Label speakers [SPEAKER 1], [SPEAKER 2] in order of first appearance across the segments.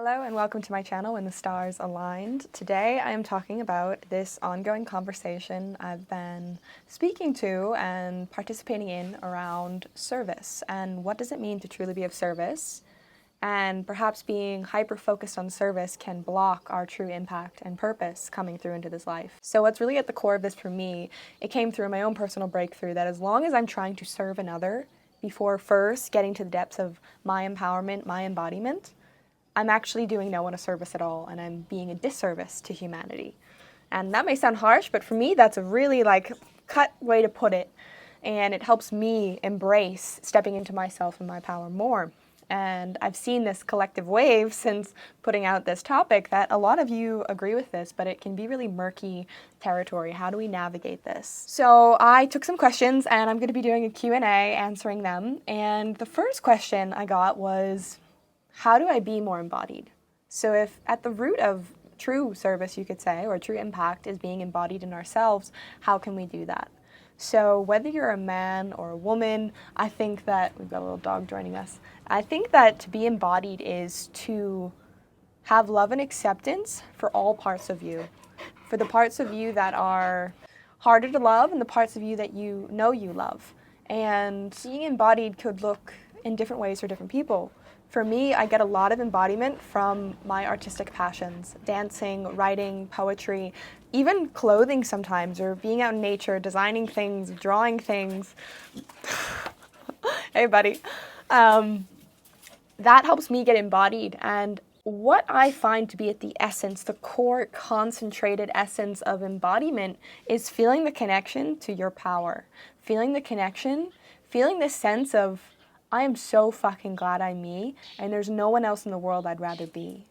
[SPEAKER 1] Hello and welcome to my channel When the Stars Aligned. Today I am talking about this ongoing conversation I've been speaking to and participating in around service and what does it mean to truly be of service, and perhaps being hyper-focused on service can block our true impact and purpose coming through into this life. So what's really at the core of this for me, it came through my own personal breakthrough that as long as I'm trying to serve another before first getting to the depths of my empowerment, my embodiment, I'm actually doing no one a service at all, and I'm being a disservice to humanity. And that may sound harsh, but for me, that's a really cut way to put it. And it helps me embrace stepping into myself and my power more. And I've seen this collective wave since putting out this topic that a lot of you agree with this, but it can be really murky territory. How do we navigate this? So I took some questions and I'm going to be doing a Q&A answering them. And the first question I got was, how do I be more embodied? So if at the root of true service, you could say, or true impact is being embodied in ourselves, how can we do that? So whether you're a man or a woman, I think that, we've got a little dog joining us, I think that to be embodied is to have love and acceptance for all parts of you. For the parts of you that are harder to love and the parts of you that you know you love. And being embodied could look in different ways for different people. For me, I get a lot of embodiment from my artistic passions, dancing, writing, poetry, even clothing sometimes, or being out in nature, designing things, drawing things. Hey, buddy. That helps me get embodied. And what I find to be at the essence, the core concentrated essence of embodiment is feeling the connection to your power, feeling the connection, feeling the sense of, I am so fucking glad I'm me, and there's no one else in the world I'd rather be.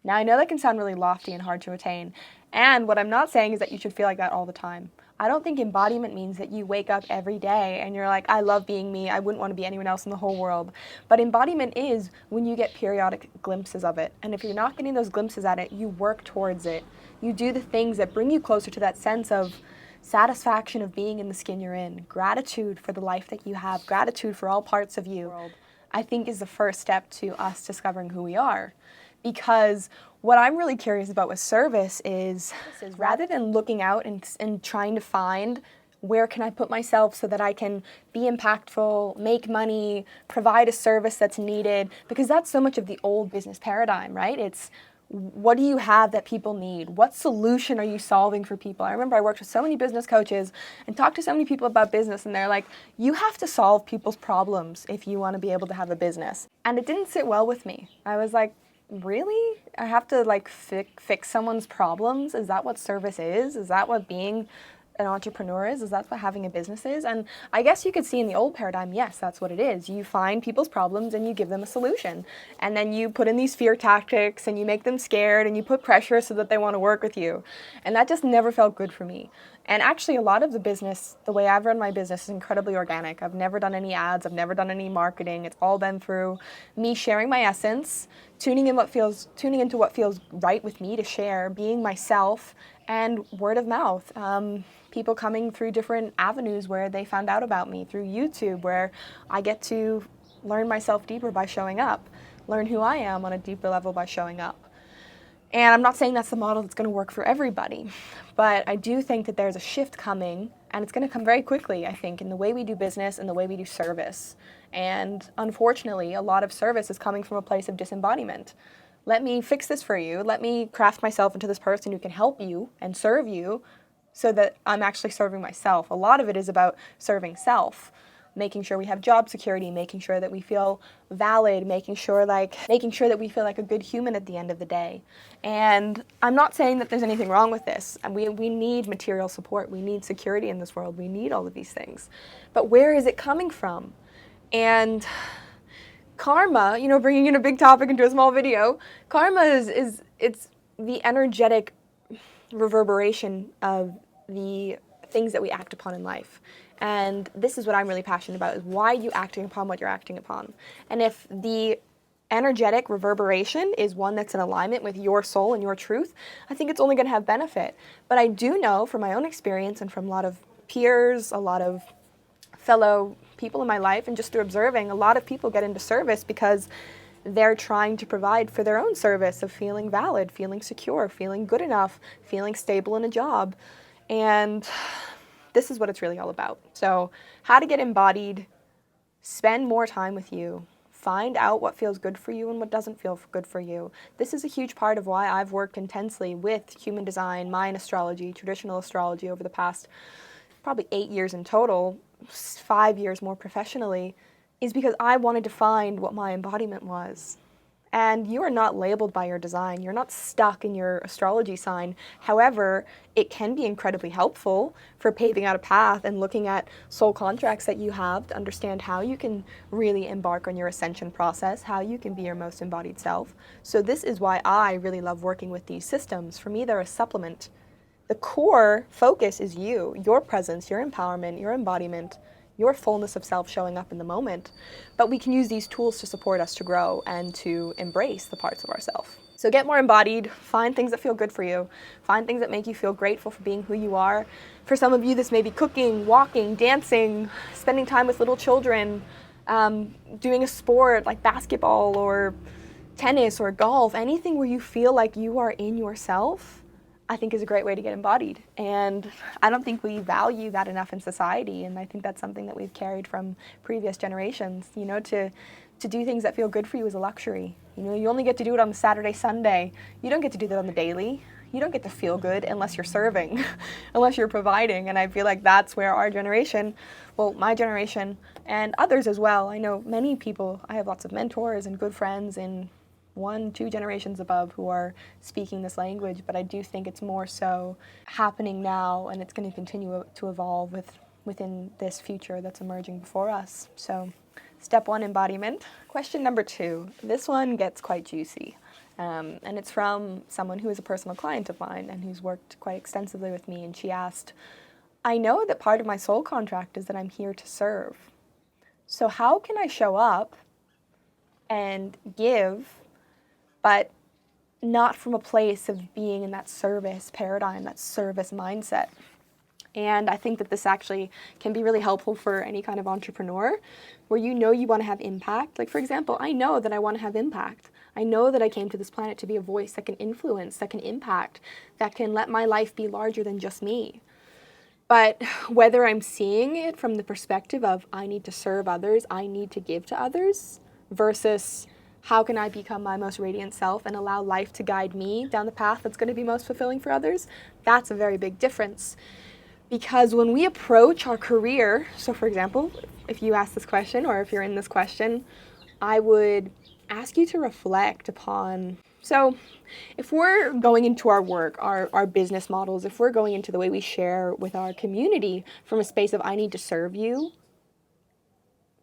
[SPEAKER 1] Now, I know that can sound really lofty and hard to attain, and what I'm not saying is that you should feel like that all the time. I don't think embodiment means that you wake up every day and you're like, I love being me, I wouldn't want to be anyone else in the whole world. But embodiment is when you get periodic glimpses of it, and if you're not getting those glimpses at it, you work towards it. You do the things that bring you closer to that sense of satisfaction of being in the skin you're in, gratitude for the life that you have, gratitude for all parts of you, I think is the first step to us discovering who we are. Because what I'm really curious about with service is rather than looking out and trying to find where can I put myself so that I can be impactful, make money, provide a service that's needed, because that's so much of the old business paradigm, right? It's what do you have that people need? What solution are you solving for people? I remember I worked with so many business coaches and talked to so many people about business, and they're like, you have to solve people's problems if you want to be able to have a business. And it didn't sit well with me. I was like, really? I have to fix someone's problems? Is that what service is? Is that what being an entrepreneur is? Is that what having a business is? And I guess you could see in the old paradigm, yes, that's what it is. You find people's problems and you give them a solution. And then you put in these fear tactics and you make them scared and you put pressure so that they want to work with you. And that just never felt good for me. And actually a lot of the business, the way I've run my business is incredibly organic. I've never done any ads, I've never done any marketing. It's all been through me sharing my essence, tuning into what feels right with me to share, being myself, and word of mouth. People coming through different avenues where they found out about me, through YouTube, where I get to learn myself deeper by showing up, learn who I am on a deeper level by showing up. And I'm not saying that's the model that's going to work for everybody, but I do think that there's a shift coming, and it's going to come very quickly, I think, in the way we do business and the way we do service. And unfortunately, a lot of service is coming from a place of disembodiment. Let me fix this for you. Let me craft myself into this person who can help you and serve you so that I'm actually serving myself. A lot of it is about serving self, making sure we have job security, making sure that we feel valid, making sure that we feel like a good human at the end of the day. And I'm not saying that there's anything wrong with this. And we need material support. We need security in this world. We need all of these things. But where is it coming from? And karma, bringing in a big topic into a small video, karma is the energetic reverberation of the things that we act upon in life. And this is what I'm really passionate about, is why you acting upon what you're acting upon. And if the energetic reverberation is one that's in alignment with your soul and your truth, I think it's only going to have benefit. But I do know from my own experience and from a lot of peers, a lot of fellow people in my life, and just through observing, a lot of people get into service because they're trying to provide for their own service of feeling valid, feeling secure, feeling good enough, feeling stable in a job. And this is what it's really all about. So how to get embodied, spend more time with you, find out what feels good for you and what doesn't feel good for you. This is a huge part of why I've worked intensely with human design, Mayan astrology, traditional astrology over the past probably 8 years in total, 5 years more professionally, is because I wanted to find what my embodiment was. And you are not labeled by your design. You're not stuck in your astrology sign. However, it can be incredibly helpful for paving out a path and looking at soul contracts that you have to understand how you can really embark on your ascension process, how you can be your most embodied self. So this is why I really love working with these systems. For me, they're a supplement. The core focus is you, your presence, your empowerment, your embodiment, your fullness of self showing up in the moment. But we can use these tools to support us to grow and to embrace the parts of ourself. So get more embodied, find things that feel good for you, find things that make you feel grateful for being who you are. For some of you, this may be cooking, walking, dancing, spending time with little children, doing a sport like basketball or tennis or golf, anything where you feel like you are in yourself, I think is a great way to get embodied. And I don't think we value that enough in society. And I think that's something that we've carried from previous generations. You know, to do things that feel good for you is a luxury. You know, you only get to do it on the Saturday, Sunday. You don't get to do that on the daily. You don't get to feel good unless you're serving, unless you're providing. And I feel like that's where our generation, well, my generation and others as well. I know many people, I have lots of mentors and good friends in 1-2 generations above who are speaking this language, but I do think it's more so happening now, and it's going to continue to evolve within this future that's emerging before us. So step 1, embodiment. Question number 2, this one gets quite juicy, and it's from someone who is a personal client of mine and who's worked quite extensively with me, and she asked, I know that part of my soul contract is that I'm here to serve. So how can I show up and give, but not from a place of being in that service paradigm, that service mindset? And I think that this actually can be really helpful for any kind of entrepreneur where you know you want to have impact. Like, for example, I know that I want to have impact. I know that I came to this planet to be a voice that can influence, that can impact, that can let my life be larger than just me. But whether I'm seeing it from the perspective of I need to serve others, I need to give to others, versus how can I become my most radiant self and allow life to guide me down the path that's going to be most fulfilling for others, that's a very big difference. Because when we approach our career, so for example, if you ask this question or if you're in this question, I would ask you to reflect upon, so if we're going into our work, our business models, if we're going into the way we share with our community from a space of I need to serve you,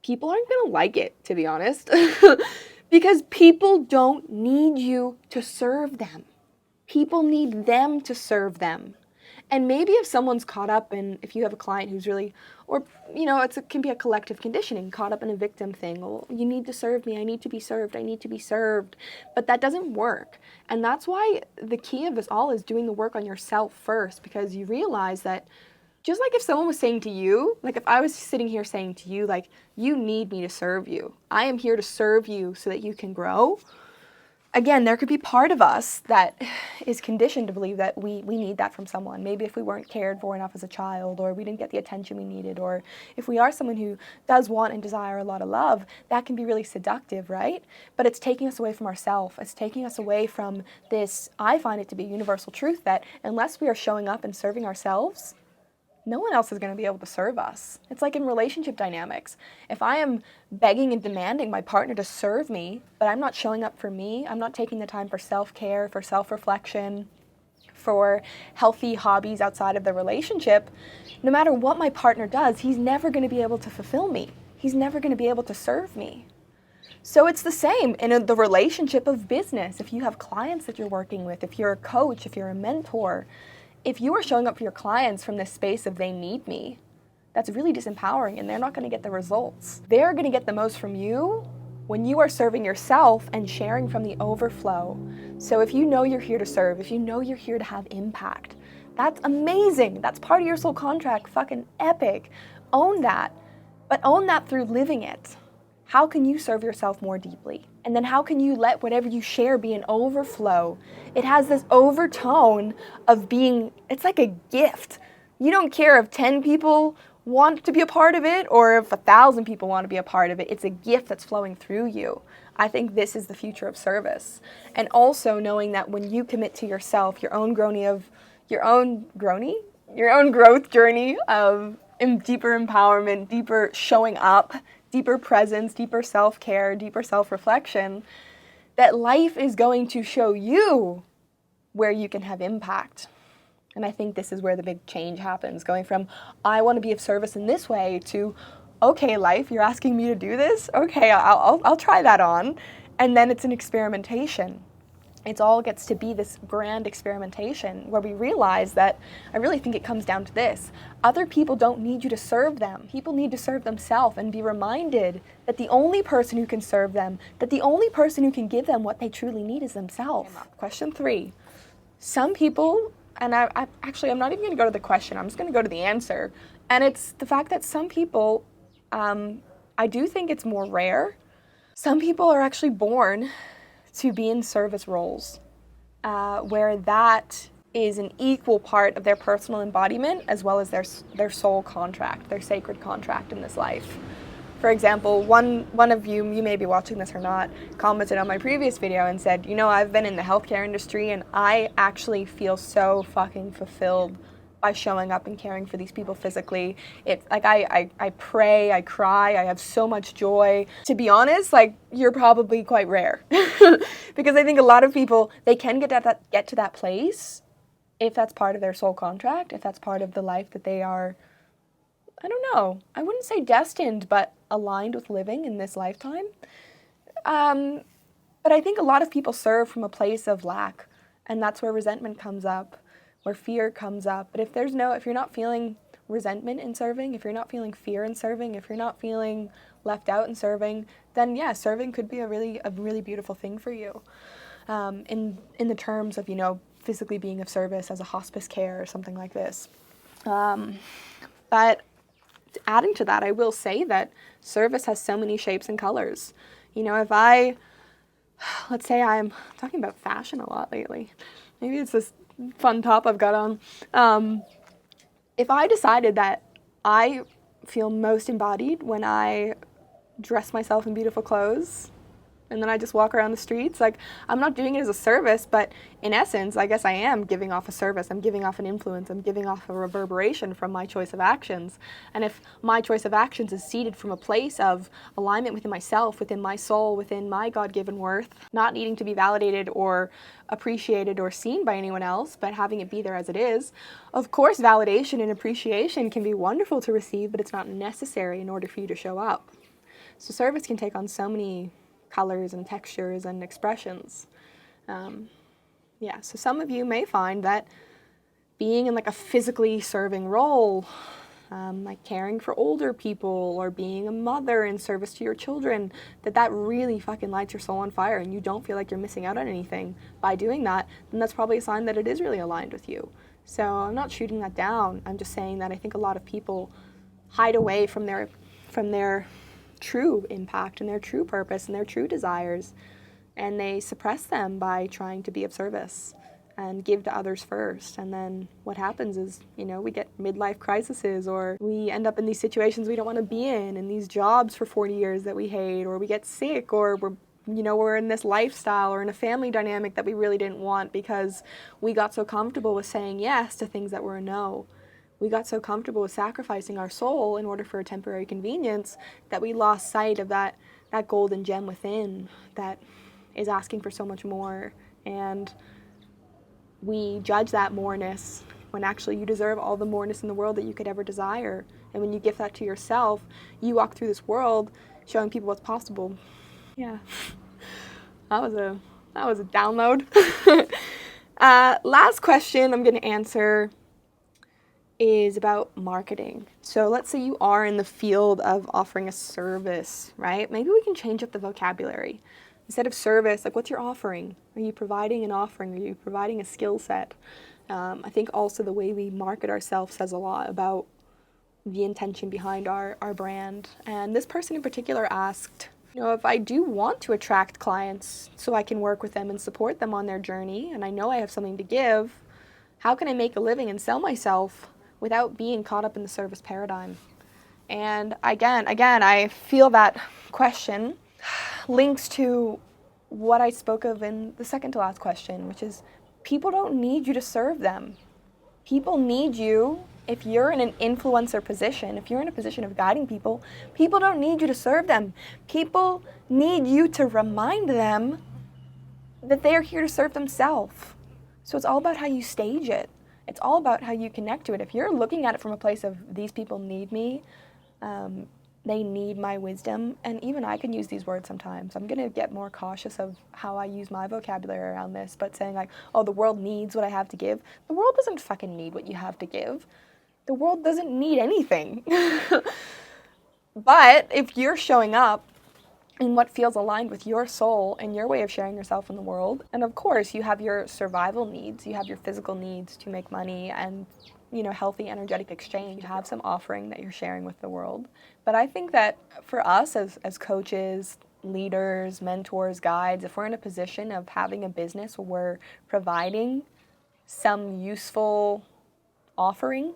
[SPEAKER 1] people aren't going to like it, to be honest. Because people don't need you to serve them. People need them to serve them. And maybe if someone's caught up in, if you have a client who's really, or, you know, it can be a collective conditioning, caught up in a victim thing. Oh, you need to serve me. I need to be served. I need to be served. But that doesn't work. And that's why the key of this all is doing the work on yourself first, because you realize that just like if someone was saying to you, like if I was sitting here saying to you, like, you need me to serve you. I am here to serve you so that you can grow. Again, there could be part of us that is conditioned to believe that we need that from someone. Maybe if we weren't cared for enough as a child, or we didn't get the attention we needed, or if we are someone who does want and desire a lot of love, that can be really seductive, right? But it's taking us away from ourselves. It's taking us away from this, I find it to be a universal truth that unless we are showing up and serving ourselves, no one else is going to be able to serve us. It's like in relationship dynamics. If I am begging and demanding my partner to serve me, but I'm not showing up for me, I'm not taking the time for self-care, for self-reflection, for healthy hobbies outside of the relationship, no matter what my partner does, he's never going to be able to fulfill me. He's never going to be able to serve me. So it's the same in the relationship of business. If you have clients that you're working with, if you're a coach, if you're a mentor, if you are showing up for your clients from this space of they need me, that's really disempowering, and they're not going to get the results. They're going to get the most from you when you are serving yourself and sharing from the overflow. So if you know you're here to serve, if you know you're here to have impact, that's amazing. That's part of your soul contract, fucking epic. Own that, but own that through living it. How can you serve yourself more deeply? And then how can you let whatever you share be an overflow? It has this overtone of being, it's like a gift. You don't care if 10 people want to be a part of it or if 1,000 people want to be a part of it. It's a gift that's flowing through you. I think this is the future of service. And also knowing that when you commit to yourself, your own growth journey of deeper empowerment, deeper showing up, deeper presence, deeper self-care, deeper self-reflection, that life is going to show you where you can have impact. And I think this is where the big change happens, going from, I want to be of service in this way, to, okay, life, you're asking me to do this? Okay, I'll try that on. And then it's an experimentation. It all gets to be this grand experimentation where we realize that, I really think it comes down to this. Other people don't need you to serve them. People need to serve themselves and be reminded that the only person who can serve them, that the only person who can give them what they truly need is themselves. Question 3. Some people, and I'm not even going to go to the question, I'm just going to go to the answer. And it's the fact that some people, I do think it's more rare. Some people are actually born to be in service roles, where that is an equal part of their personal embodiment as well as their soul contract, their sacred contract in this life. For example, one of you may be watching this or not, commented on my previous video and said, I've been in the healthcare industry and I actually feel so fucking fulfilled by showing up and caring for these people physically. It's like I pray, I cry, I have so much joy. To be honest, you're probably quite rare. Because I think a lot of people, they can get to that place if that's part of their soul contract, if that's part of the life that they are, I don't know, I wouldn't say destined, but aligned with living in this lifetime. But I think a lot of people serve from a place of lack, and that's where resentment comes up, where fear comes up. But if you're not feeling resentment in serving, if you're not feeling fear in serving, if you're not feeling left out in serving, then yeah, serving could be a really beautiful thing for you. In the terms of, physically being of service as a hospice care or something like this. But adding to that, I will say that service has so many shapes and colors. Let's say I'm talking about fashion a lot lately. Maybe it's this fun top I've got on. If I decided that I feel most embodied when I dress myself in beautiful clothes and then I just walk around the streets, I'm not doing it as a service, but in essence, I guess I am giving off a service. I'm giving off an influence. I'm giving off a reverberation from my choice of actions. And if my choice of actions is seated from a place of alignment within myself, within my soul, within my God-given worth, not needing to be validated or appreciated or seen by anyone else, but having it be there as it is, of course, validation and appreciation can be wonderful to receive, but it's not necessary in order for you to show up. So service can take on so many colors and textures and expressions. So some of you may find that being in a physically serving role, like caring for older people or being a mother in service to your children, that really fucking lights your soul on fire and you don't feel like you're missing out on anything by doing that, then that's probably a sign that it is really aligned with you. So I'm not shooting that down. I'm just saying that I think a lot of people hide away from their true impact and their true purpose and their true desires, and they suppress them by trying to be of service and give to others first. And then what happens is, we get midlife crises, or we end up in these situations we don't want to be in these jobs for 40 years that we hate, or we get sick, or we're in this lifestyle or in a family dynamic that we really didn't want because we got so comfortable with saying yes to things that were a no. We got so comfortable with sacrificing our soul in order for a temporary convenience that we lost sight of that golden gem within that is asking for so much more. And we judge that moreness when actually you deserve all the moreness in the world that you could ever desire. And when you give that to yourself, you walk through this world showing people what's possible. Yeah, that was a download. Last question I'm going to answer is about marketing. So let's say you are in the field of offering a service, right? Maybe we can change up the vocabulary. Instead of service, what's your offering? Are you providing an offering? Are you providing a skill set? I think also the way we market ourselves says a lot about the intention behind our brand. And this person in particular asked, You know, if I do want to attract clients so I can work with them and support them on their journey, and I know I have something to give, how can I make a living and sell myself without being caught up in the service paradigm? And again, I feel that question links to what I spoke of in the second to last question, which is people don't need you to serve them. People need you if you're in an influencer position, if you're in a position of guiding people, people don't need you to serve them. People need you to remind them that they are here to serve themselves. So it's all about how you stage it. It's all about how you connect to it. If you're looking at it from a place of these people need me, they need my wisdom, and even I can use these words sometimes. I'm going to get more cautious of how I use my vocabulary around this, but saying like, oh, the world needs what I have to give. The world doesn't fucking need what you have to give. The world doesn't need anything. But if you're showing up in what feels aligned with your soul and your way of sharing yourself in the world, and of course you have your survival needs, you have your physical needs to make money and, you know, healthy energetic exchange, you have some offering that you're sharing with the world. But I think that for us as coaches, leaders, mentors, guides, if we're in a position of having a business where we're providing some useful offering,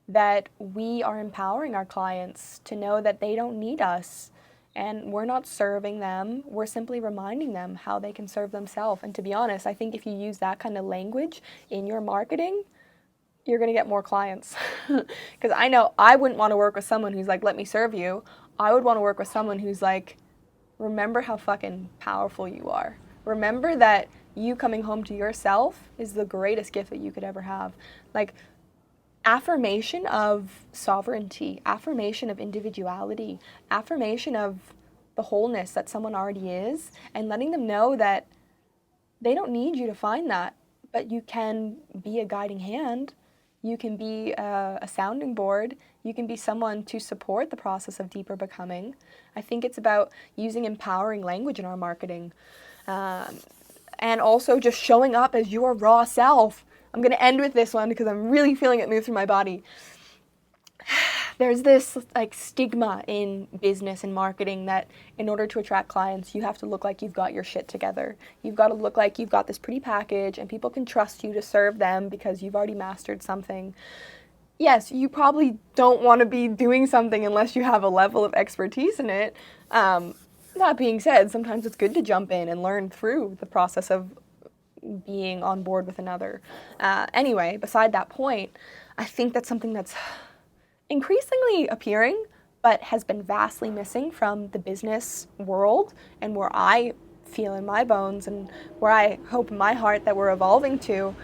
[SPEAKER 1] that we are empowering our clients to know that they don't need us. And we're not serving them, we're simply reminding them how they can serve themselves. And to be honest, I think if you use that kind of language in your marketing, you're going to get more clients. Because I know I wouldn't want to work with someone who's like, let me serve you. I would want to work with someone who's like, remember how fucking powerful you are. Remember that you coming home to yourself is the greatest gift that you could ever have. Like, affirmation of sovereignty, affirmation of individuality, affirmation of the wholeness that someone already is, and letting them know that they don't need you to find that, but you can be a guiding hand. You can be a sounding board. You can be someone to support the process of deeper becoming. I think it's about using empowering language in our marketing. And also just showing up as your raw self. I'm going to end with this one because I'm really feeling it move through my body. There's this like stigma in business and marketing that in order to attract clients, you have to look like you've got your shit together. You've got to look like you've got this pretty package and people can trust you to serve them because you've already mastered something. Yes, you probably don't want to be doing something unless you have a level of expertise in it. That being said, sometimes it's good to jump in and learn through the process of being on board with another. Anyway, beside that point, I think that's something that's increasingly appearing, but has been vastly missing from the business world, and where I feel in my bones and where I hope in my heart that we're evolving to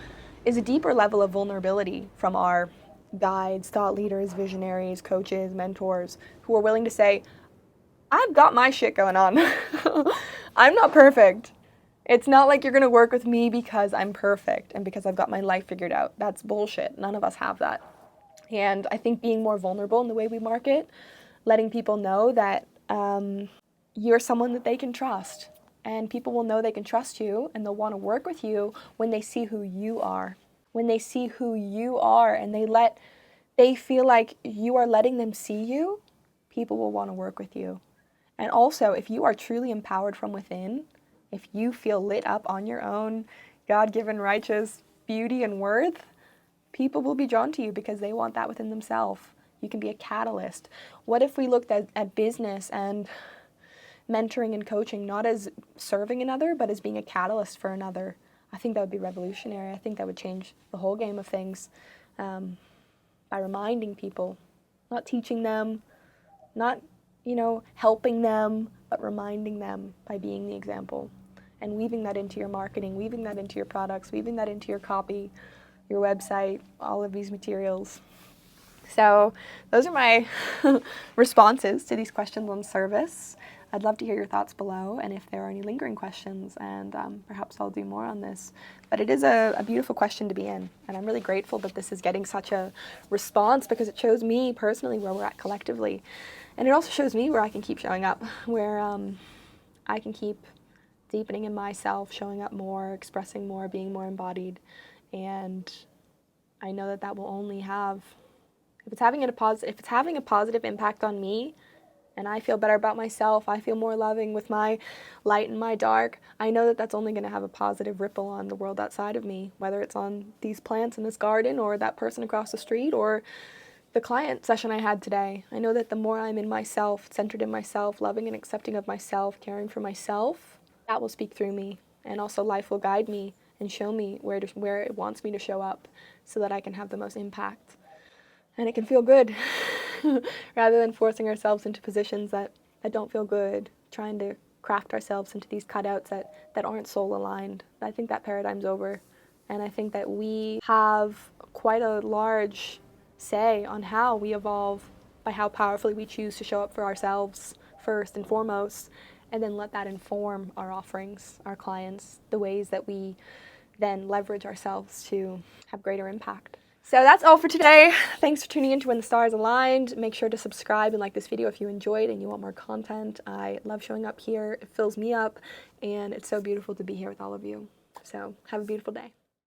[SPEAKER 1] is a deeper level of vulnerability from our guides, thought leaders, visionaries, coaches, mentors, who are willing to say, I've got my shit going on. I'm not perfect. It's not like you're going to work with me because I'm perfect and because I've got my life figured out. That's bullshit. None of us have that. And I think being more vulnerable in the way we market, letting people know that you're someone that they can trust. And people will know they can trust you and they'll want to work with you when they see who you are. When they see who you are and they feel like you are letting them see you, people will want to work with you. And also, if you are truly empowered from within, if you feel lit up on your own God-given righteous beauty and worth, people will be drawn to you because they want that within themselves. You can be a catalyst. What if we looked at business and mentoring and coaching not as serving another, but as being a catalyst for another? I think that would be revolutionary. I think that would change the whole game of things by reminding people, not teaching them, not helping them, but reminding them by being the example and weaving that into your marketing, weaving that into your products, weaving that into your copy, your website, all of these materials. So those are my responses to these questions on service. I'd love to hear your thoughts below and if there are any lingering questions, and perhaps I'll do more on this. But it is a beautiful question to be in, and I'm really grateful that this is getting such a response because it shows me personally where we're at collectively. And it also shows me where I can keep showing up, where I can keep deepening in myself, showing up more, expressing more, being more embodied. And I know that that will only have, if it's having a positive impact on me and I feel better about myself, I feel more loving with my light and my dark, I know that that's only going to have a positive ripple on the world outside of me, whether it's on these plants in this garden or that person across the street or the client session I had today. I know that the more I'm in myself, centered in myself, loving and accepting of myself, caring for myself, that will speak through me. And also life will guide me and show me where it wants me to show up so that I can have the most impact. And it can feel good rather than forcing ourselves into positions that don't feel good, trying to craft ourselves into these cutouts that aren't soul aligned. I think that paradigm's over. And I think that we have quite a large say on how we evolve by how powerfully we choose to show up for ourselves first and foremost, and then let that inform our offerings, our clients, the ways that we then leverage ourselves to have greater impact. So that's all for today. Thanks for tuning in to When the Stars Aligned. Make sure to subscribe and like this video if you enjoyed and you want more content. I love showing up here. It fills me up, and it's so beautiful to be here with all of you. So have a beautiful day.